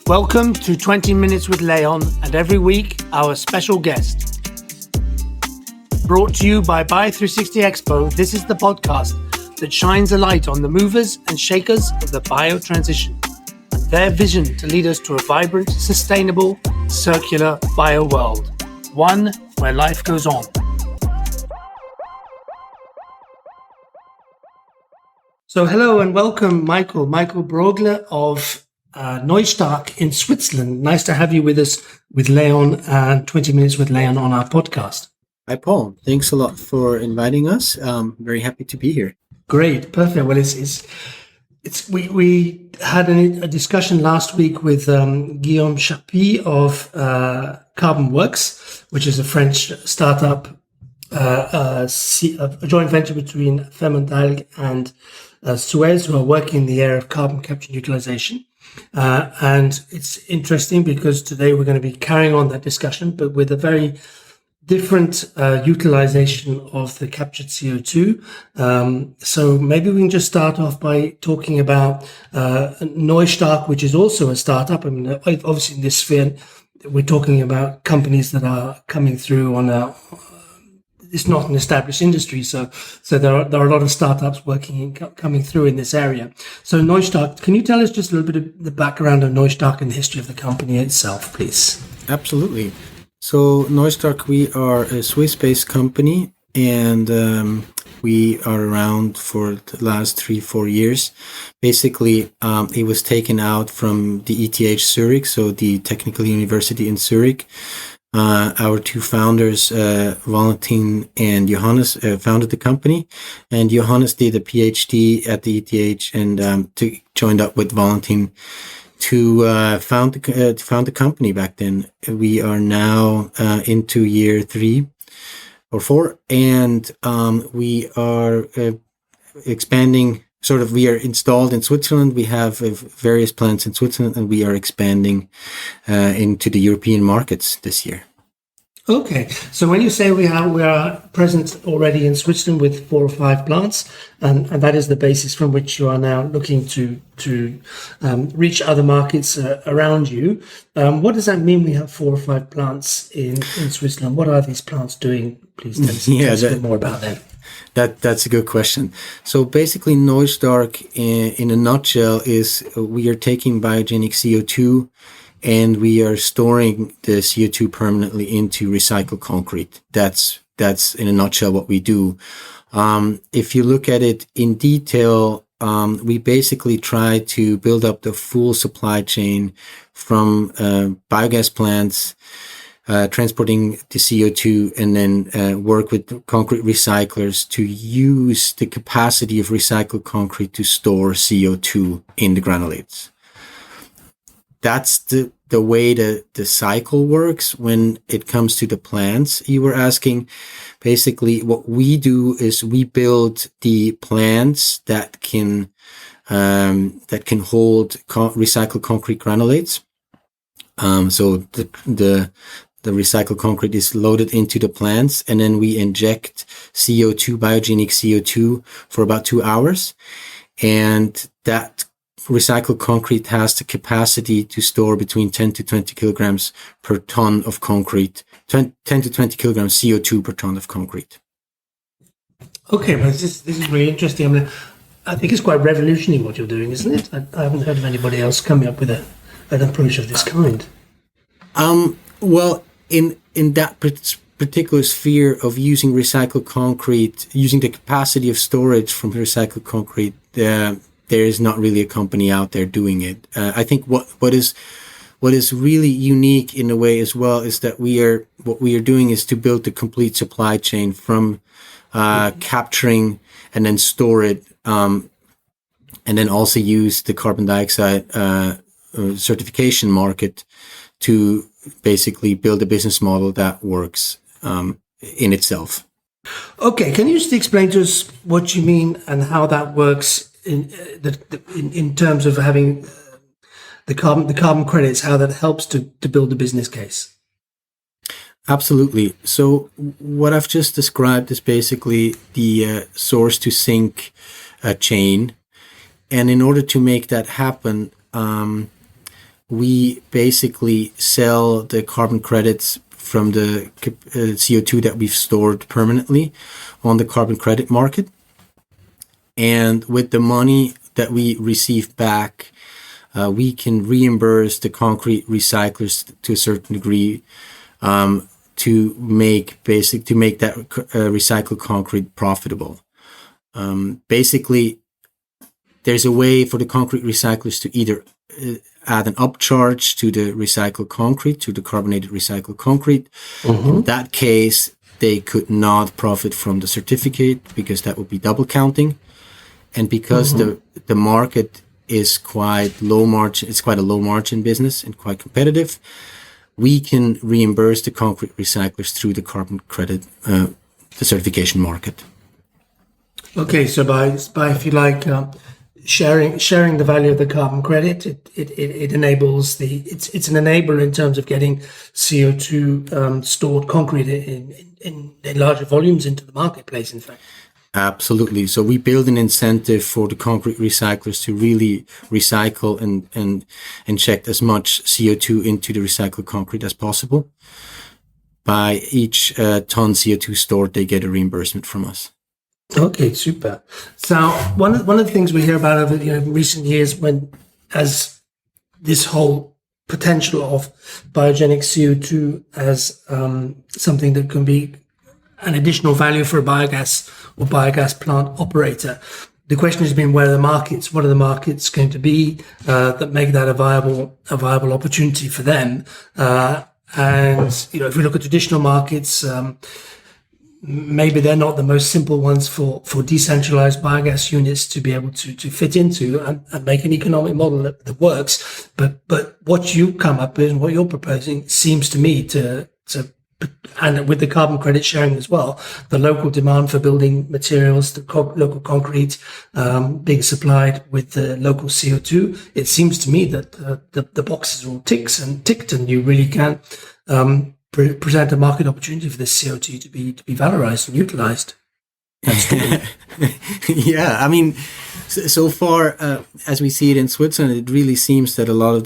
Welcome to 20 Minutes with Leon, and every week, our special guest. Brought to you by Bio360 Expo, this is the podcast that shines a light on the movers and shakers of the bio transition and their vision to lead us to a vibrant, sustainable, circular bio world, one where life goes on. So hello and welcome, Michael Brogle of Neustark in Switzerland. Nice to have you with us with Leon and 20 Minutes with Leon on our podcast. Hi, Paul. Thanks a lot for inviting us. Very happy to be here. Great, perfect. Well, we had a discussion last week with Guillaume Chapuis of Carbon Works, which is a French startup, a joint venture between Fermentalg and Suez, who are working in the area of carbon capture and utilization. And it's interesting because today we're going to be carrying on that discussion, but with a very different utilization of the captured CO2. So maybe we can just start off by talking about Neustark, which is also a startup. I mean, obviously in this sphere, we're talking about companies that are coming through on it's not an established industry, so there are a lot of startups coming through in this area. So Neustark, can you tell us just a little bit of the background of Neustark and the history of the company itself, please? Absolutely. So Neustark, we are a Swiss-based company, and we are around for the last 3-4 years. Basically, it was taken out from the ETH Zurich, so the Technical University in Zurich. Our two founders, Valentin and Johannes, founded the company, and Johannes did a PhD at the ETH and joined up with Valentin to found the company back then. We are now into year 3 or 4, and we are expanding. We are installed in Switzerland. We have various plants in Switzerland, and we are expanding into the European markets this year. Okay, so when you say we are present already in Switzerland with 4 or 5 plants, and that is the basis from which you are now looking to reach other markets around you. What does that mean? We have 4 or 5 plants in Switzerland. What are these plants doing? Please tell us a bit more about them. That's a good question. So basically, Neustark, in a nutshell, is we are taking biogenic CO2 and we are storing the CO2 permanently into recycled concrete. That's in a nutshell what we do. If you look at it in detail, we basically try to build up the full supply chain from biogas plants, transporting the CO2, and then work with concrete recyclers to use the capacity of recycled concrete to store CO2 in the granulates. That's the way the cycle works when it comes to the plants. You were asking, basically what we do is we build the plants that can hold recycled concrete granulates. So the recycled concrete is loaded into the plants, and then we inject CO2, biogenic CO2, for about 2 hours. And that recycled concrete has the capacity to store between 10 to 20 kilograms per ton of concrete, 10 to 20 kilograms CO2 per ton of concrete. Okay, well, this is really interesting. I mean, I think it's quite revolutionary what you're doing, isn't it? I haven't heard of anybody else coming up with an approach of this kind. Well, in that particular sphere of using recycled concrete, using the capacity of storage from recycled concrete, there is not really a company out there doing it. I think what is really unique in a way as well is that what we are doing is to build the complete supply chain from capturing and then store it, and then also use the carbon dioxide certification market to basically build a business model that works in itself. Okay, can you just explain to us what you mean and how that works in terms of having the carbon credits, how that helps to build a business case? Absolutely. So what I've just described is basically the source to sink chain. And in order to make that happen, we basically sell the carbon credits from the CO2 that we've stored permanently on the carbon credit market. And with the money that we receive back, we can reimburse the concrete recyclers to a certain degree to make that recycled concrete profitable. Basically, there's a way for the concrete recyclers to either add an upcharge to the recycled concrete, to the carbonated recycled concrete. In that case, they could not profit from the certificate because that would be double counting. And because the market is quite low margin, it's quite a low margin business and quite competitive, we can reimburse the concrete recyclers through the carbon credit, the certification market. Okay, so by if you like, sharing the value of the carbon credit, it enables it's an enabler in terms of getting CO2 stored concrete in larger volumes into the marketplace. In fact. Absolutely. So we build an incentive for the concrete recyclers to really recycle and inject as much CO2 into the recycled concrete as possible. By each ton CO2 stored, they get a reimbursement from us. Okay, super. So one of the things we hear about over recent years, as this whole potential of biogenic CO2 as something that can be an additional value for a biogas or biogas plant operator. The question has been, where are the markets? What are the markets going to be that make that a viable opportunity for them? And if we look at traditional markets, maybe they're not the most simple ones for decentralized biogas units to be able to fit into and make an economic model that works. But what you come up with and what you're proposing seems to me to and with the carbon credit sharing as well, the local demand for building materials, the local concrete being supplied with the local CO2, it seems to me that the boxes are all ticked, and you really can present a market opportunity for this CO2 to be valorized and utilized. Yeah, I mean, so far as we see it in Switzerland, it really seems that a lot of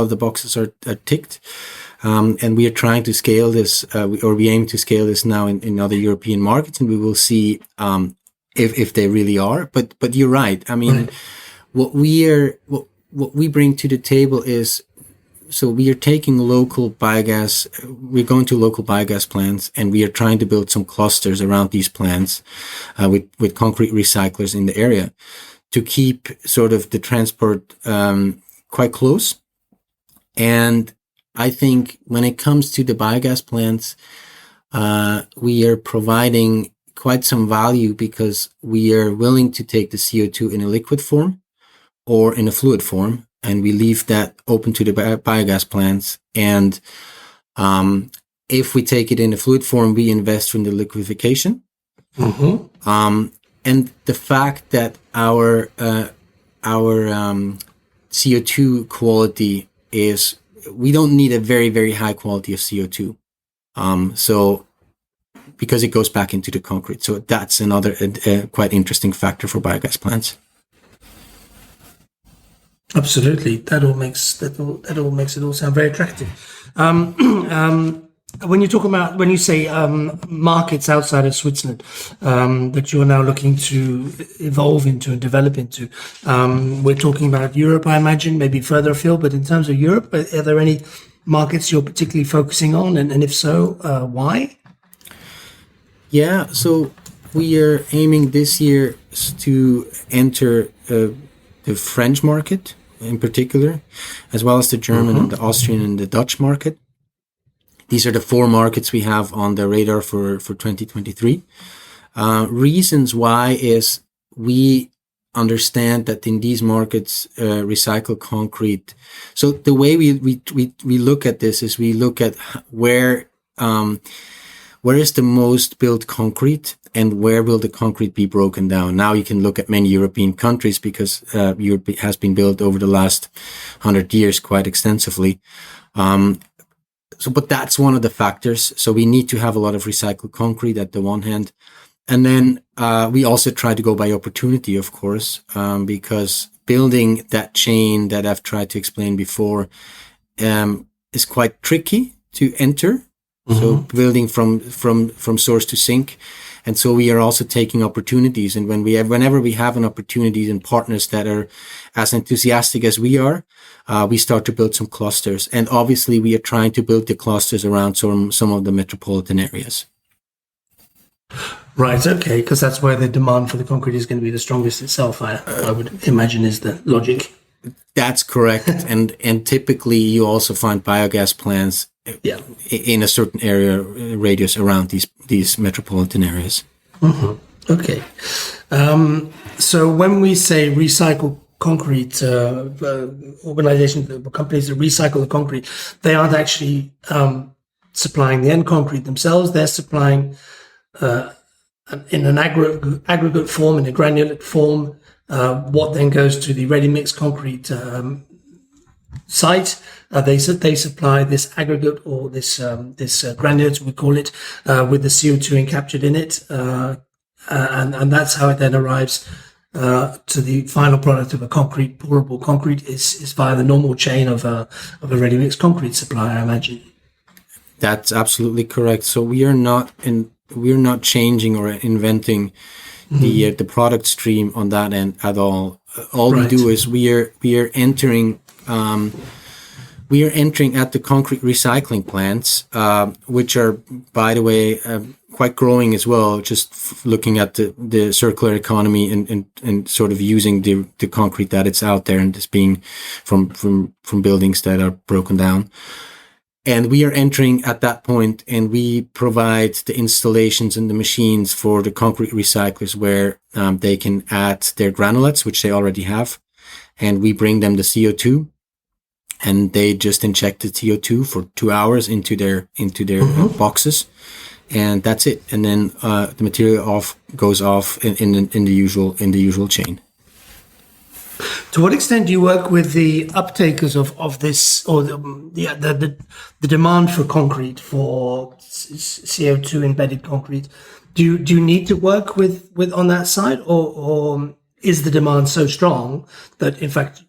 the boxes are ticked. And we are trying to scale this, or we aim to scale this now in other European markets, and we will see if they really are. But you're right. I mean, what we bring to the table is, so we are taking local biogas. We're going to local biogas plants, and we are trying to build some clusters around these plants with concrete recyclers in the area to keep sort of the transport quite close. And I think when it comes to the biogas plants, we are providing quite some value because we are willing to take the CO2 in a liquid form or in a fluid form, and we leave that open to the biogas plants. And if we take it in a fluid form, we invest in the liquefaction. And the fact that our CO2 quality is, we don't need a very, very high quality of CO2. So because it goes back into the concrete. So that's another quite interesting factor for biogas plants. Absolutely. That all makes it all sound very attractive. When you say markets outside of Switzerland that you're now looking to evolve into and develop into, we're talking about Europe, I imagine, maybe further afield. But in terms of Europe, are there any markets you're particularly focusing on, and if so, why? Yeah, so we are aiming this year to enter the French market in particular, as well as the German and the Austrian and the Dutch market. These are the 4 markets we have on the radar for 2023. Reasons why is we understand that in these markets, recycled concrete. So the way we look at this is we look at where is the most built concrete and where will the concrete be broken down. Now you can look at many European countries because Europe has been built over the last 100 years quite extensively. But that's one of the factors. So we need to have a lot of recycled concrete at the one hand. And then we also try to go by opportunity, of course, because building that chain that I've tried to explain before is quite tricky to enter. So building from source to sink. And so we are also taking opportunities. And whenever we have an opportunity and partners that are as enthusiastic as we are, we start to build some clusters. And obviously we are trying to build the clusters around some of the metropolitan areas. Right, okay, because that's where the demand for the concrete is going to be the strongest itself, I would imagine is the logic. That's correct. and typically you also find biogas plants in a certain area radius around these metropolitan areas. Okay. So when we say recycle concrete, organizations, companies that recycle the concrete, they aren't actually supplying the end concrete themselves. They're supplying in an aggregate form, in a granulate form, what then goes to the ready-mix concrete site. They supply this aggregate or this granulate, we call it, with the CO2 encaptured in it, and that's how it then arrives to the final product of a concrete, pourable concrete is via the normal chain of a ready-mix concrete supply, I imagine. That's absolutely correct. So we're not changing or inventing the product stream on that end at all. All we do is we are entering at the concrete recycling plants, which are, by the way, quite growing as well. Just looking at the circular economy and sort of using the concrete that it's out there and it's being from buildings that are broken down. And we are entering at that point, and we provide the installations and the machines for the concrete recyclers where they can add their granulates, which they already have, and we bring them the CO2, and they just inject the CO2 for 2 hours into their boxes, and that's it. And then the material goes off in the usual chain. To what extent do you work with the uptakers of this, or the demand for concrete, for CO2 embedded concrete? Do you need to work with on that side, or is the demand so strong that in fact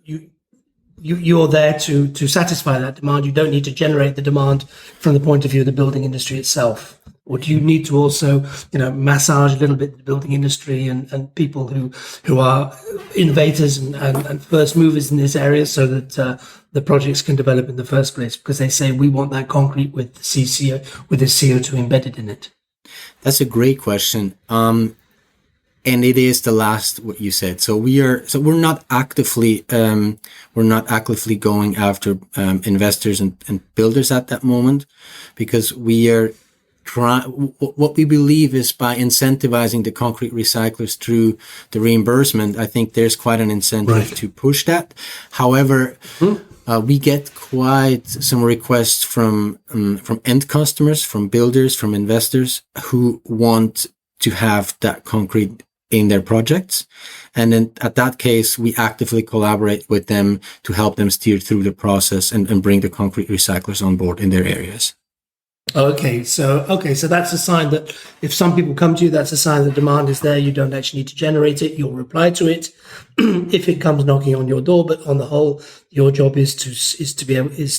you're there to satisfy that demand? You don't need to generate the demand from the point of view of the building industry itself. Or do you need to also, massage a little bit the building industry and people who are innovators and first movers in this area so that the projects can develop in the first place? Because they say we want that concrete with the CO2 embedded in it. That's a great question. And it is the last what you said. So we're not actively going after investors and builders at that moment, because we are what we believe is by incentivizing the concrete recyclers through the reimbursement, I think there's quite an incentive to push that. However, we get quite some requests from end customers, from builders, from investors who want to have that concrete in their projects. And then at that case, we actively collaborate with them to help them steer through the process and bring the concrete recyclers on board in their areas. Okay, so that's a sign that if some people come to you, that's a sign that demand is there. You don't actually need to generate it. You'll reply to it if it comes knocking on your door. But on the whole, your job is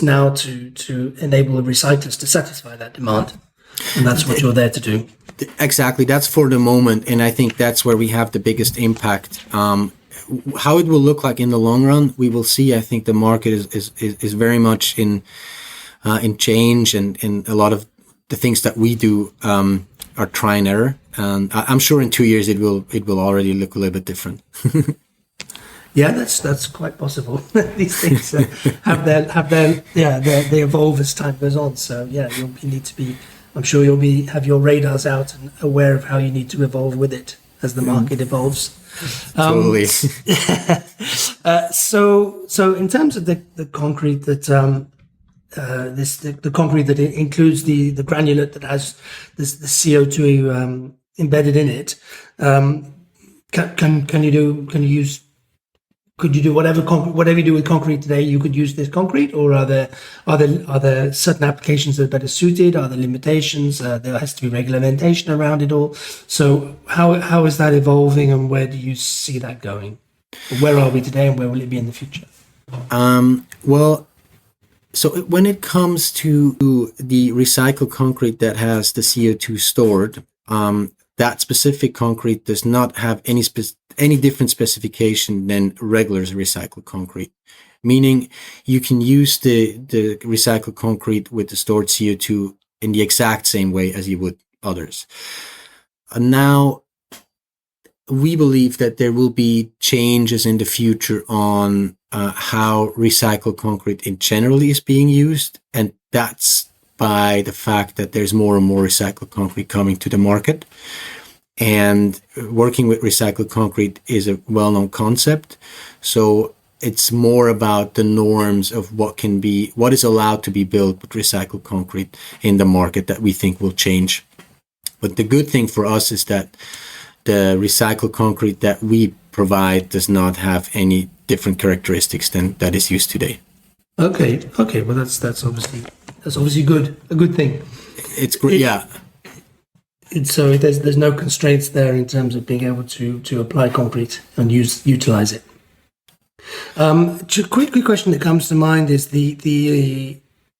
now to enable the recyclers to satisfy that demand, and that's what you're there to do. Exactly, that's for the moment, and I think that's where we have the biggest impact. How it will look like in the long run, we will see. I think the market is very much in change, and a lot of the things that we do are try and error. And I'm sure in 2 years it will already look a little bit different. Yeah, that's quite possible. These things they evolve as time goes on. So yeah, you need to be. I'm sure you'll have your radars out and aware of how you need to evolve with it as the market evolves. Totally. So in terms of the concrete that. The concrete that includes the granulate that has the CO2 embedded in it. Could you do whatever you do with concrete today? You could use this concrete, or are there certain applications that are better suited? Are there limitations? There has to be regulation around it all. So how is that evolving, and where do you see that going? Where are we today, and where will it be in the future? Well, so when it comes to the recycled concrete that has the CO2 stored, that specific concrete does not have any different specification than regular recycled concrete. Meaning you can use the recycled concrete with the stored CO2 in the exact same way as you would others. Now, we believe that there will be changes in the future on how recycled concrete in general is being used, and that's by the fact that there's more and more recycled concrete coming to the market. And working with recycled concrete is a well-known concept. So it's more about the norms of what is allowed to be built with recycled concrete in the market that we think will change. But the good thing for us is that the recycled concrete that we provide does not have any different characteristics than that is used today. Okay. Well, that's obviously good. A good thing. It's great. Yeah. So there's no constraints there in terms of being able to apply concrete and utilize it. Quick question that comes to mind is the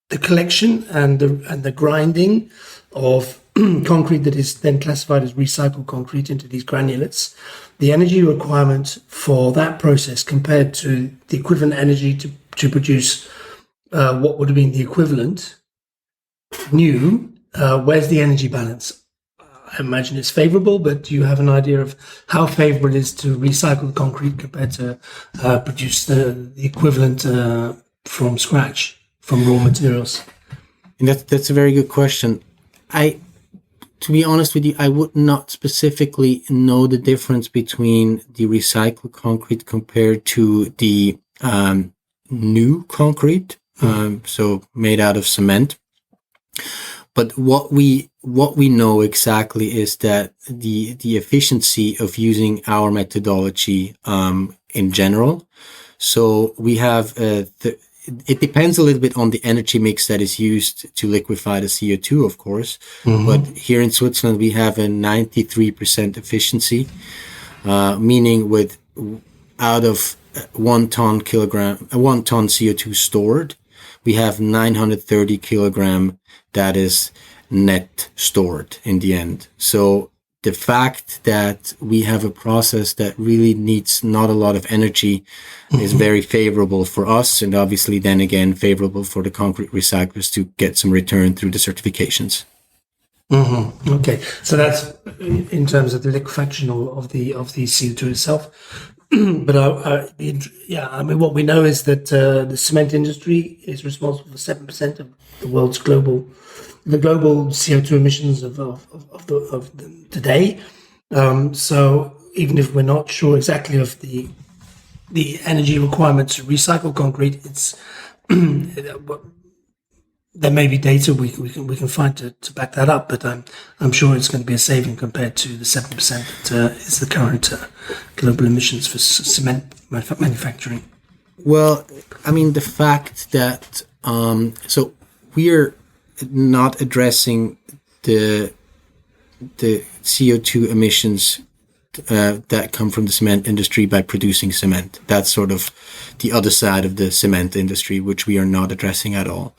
collection and the grinding of concrete that is then classified as recycled concrete into these granulates. The energy requirement for that process compared to the equivalent energy to produce what would have been the equivalent new. Where's the energy balance? I imagine it's favorable, but do you have an idea of how favorable it is to recycle concrete compared to produce the equivalent from scratch, from raw materials? And that's a very good question. To be honest with you, I would not specifically know the difference between the recycled concrete compared to the new concrete, so made out of cement. But what we know exactly is that the efficiency of using our methodology in general. So we have it depends a little bit on the energy mix that is used to liquefy the CO2, of course. Mm-hmm. But here in Switzerland, we have a 93% efficiency, meaning with out of 1 ton CO2 stored, we have 930 kilogram that is net stored in the end. So the fact that we have a process that really needs not a lot of energy is very favorable for us, and obviously then again favorable for the concrete recyclers to get some return through the certifications. Mm-hmm. Okay, so that's in terms of the liquefaction of the CO2 itself. But I mean, what we know is that the cement industry is responsible for 7% of the world's global CO2 emissions of today. So even if we're not sure exactly of the energy requirements to recycle concrete, it's there may be data we can find to back that up, but I'm sure it's going to be a saving compared to the 7% that is the current global emissions for cement manufacturing. Well, I mean, the fact that so we're not addressing the CO2 emissions that come from the cement industry by producing cement. That's sort of the other side of the cement industry, which we are not addressing at all.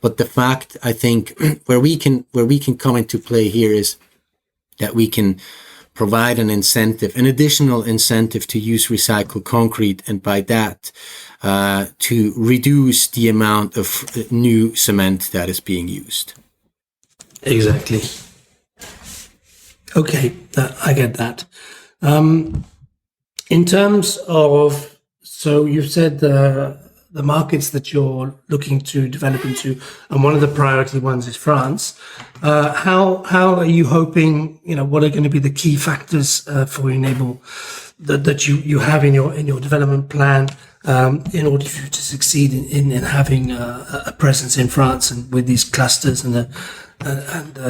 But the fact, I think, where we can come into play here is that we can provide an additional incentive to use recycled concrete, and by that to reduce the amount of new cement that is being used. Exactly. Okay, I get that. In terms of, so you've said the markets that you're looking to develop into, and one of the priority ones is France. How are you hoping? What are going to be the key factors for enable that you have in your development plan in order for you to succeed in having a presence in France and with these clusters and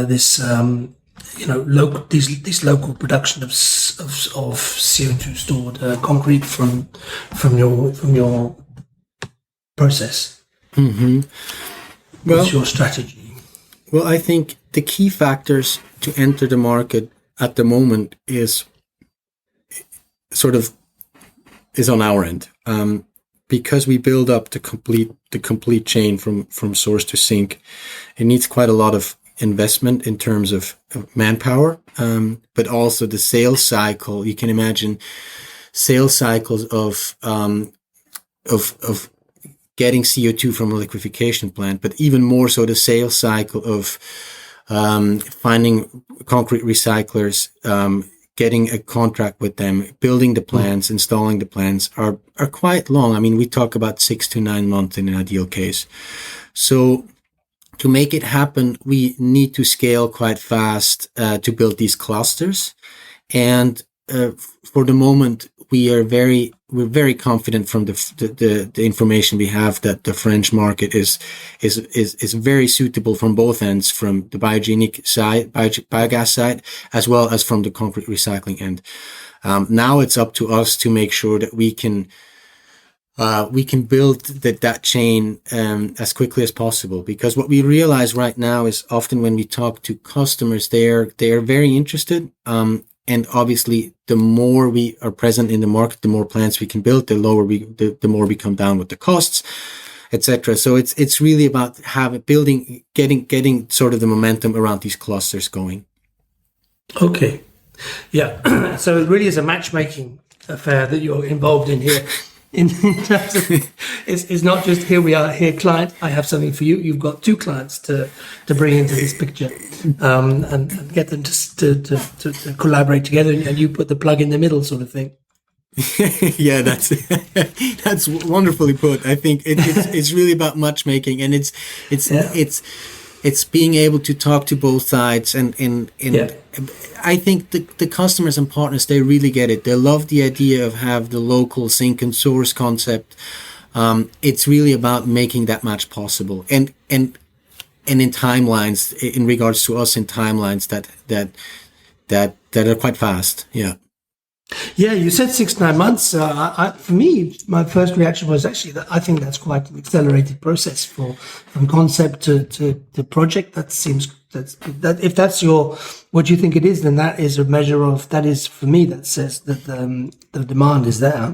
this these local production of CO2 stored concrete from your process. Mm-hmm. What's your strategy? Well, I think the key factors to enter the market at the moment is sort of is on our end. Because we build up the complete chain from source to sink, it needs quite a lot of investment in terms of manpower, but also the sales cycle. You can imagine sales cycles of getting CO2 from a liquefaction plant, but even more so the sales cycle of finding concrete recyclers, getting a contract with them, building the plants, installing the plants are quite long. I mean, we talk about 6 to 9 months in an ideal case. So to make it happen, we need to scale quite fast to build these clusters. And for the moment, we're very confident from the information we have that the French market is very suitable from both ends, from the biogenic side, biogas side, as well as from the concrete recycling end. Now it's up to us to make sure that we can build that chain as quickly as possible, because what we realize right now is often when we talk to customers, they are very interested. And obviously, the more we are present in the market, the more plants we can build, the more we come down with the costs, etc. So it's really about getting sort of the momentum around these clusters going. Okay, yeah. So it really is a matchmaking affair that you're involved in here. In terms of, it's not just here we are, here client, I have something for you. You've got 2 clients to bring into this picture, and get them to collaborate together, and you put the plug in the middle, sort of thing. Yeah, that's wonderfully put. I think it's really about matchmaking, and it's being able to talk to both sides, and I think the customers and partners, they really get it. They love the idea of have the local sink and source concept. It's really about making that match possible, and in timelines, in regards to us, in timelines that are quite fast. Yeah. Yeah, you said 6 to 9 months. For me, my first reaction was actually that I think that's quite an accelerated process from concept to project. That seems that if that's what you think it is, then that is a measure of that is for me that says that the demand is there.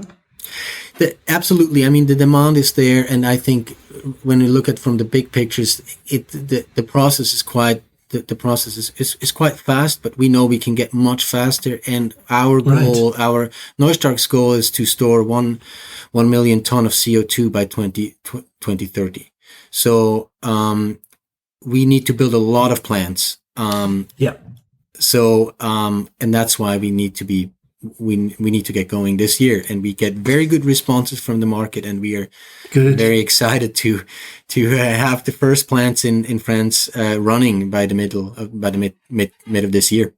Absolutely. I mean, the demand is there, and I think when we look at from the big pictures, the process is quite. The process is quite fast, but we know we can get much faster. And our goal, our Neustark's goal, is to store 1 million ton of CO2 by 2030. So we need to build a lot of plants. So and that's why we need to get going this year, and we get very good responses from the market, and we are very excited to have the first plants in France running by the mid of this year.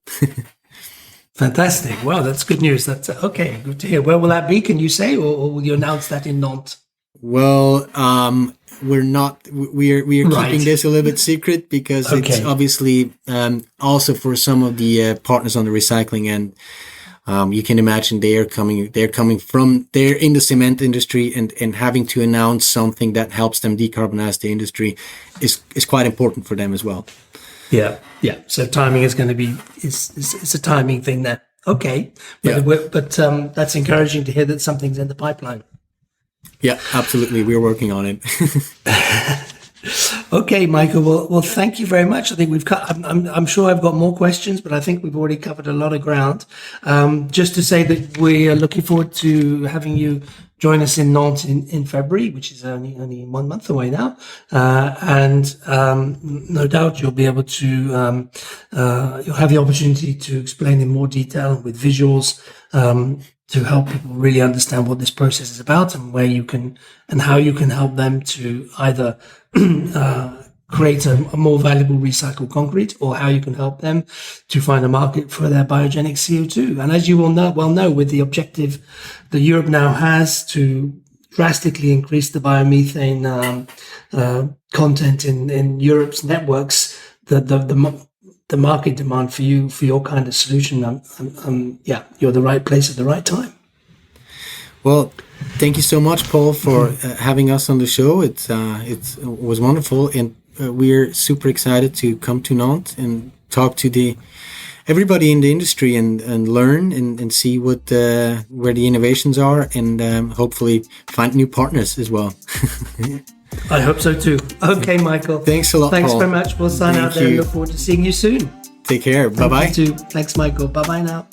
Fantastic! Wow, that's good news. That's okay. Good to hear. Where will that be? Can you say, or will you announce that in Nantes? Well, we're not. We are keeping this a little bit secret, because it's obviously also for some of the partners on the recycling end. You can imagine they're in the cement industry, and having to announce something that helps them decarbonize the industry is quite important for them as well. Yeah. So timing is going to be it's a timing thing there. Okay, but that's encouraging to hear that something's in the pipeline. Yeah, absolutely. We're working on it. Okay, Michael. Well, thank you very much. I think we've I'm sure I've got more questions, but I think we've already covered a lot of ground. Just to say that we are looking forward to having you join us in Nantes in February, which is only 1 month away now. And no doubt you'll be able to, you'll have the opportunity to explain in more detail with visuals, to help people really understand what this process is about, and where you can, and how you can help them to either create a more valuable recycled concrete, or how you can help them to find a market for their biogenic CO2. And as you will well know, with the objective that Europe now has to drastically increase the biomethane content in Europe's networks, the market demand for your kind of solution, you're the right place at the right time. Well, thank you so much, Paul, for having us on the show. It was wonderful, and we're super excited to come to Nantes and talk to the everybody in the industry and learn and see what where the innovations are, and hopefully find new partners as well. I hope so too. Okay, Michael. Thanks a lot, Thanks Paul. very much. We'll sign out there and look forward to seeing you soon. Take care. Bye-bye. You too. Thanks, Michael. Bye-bye now.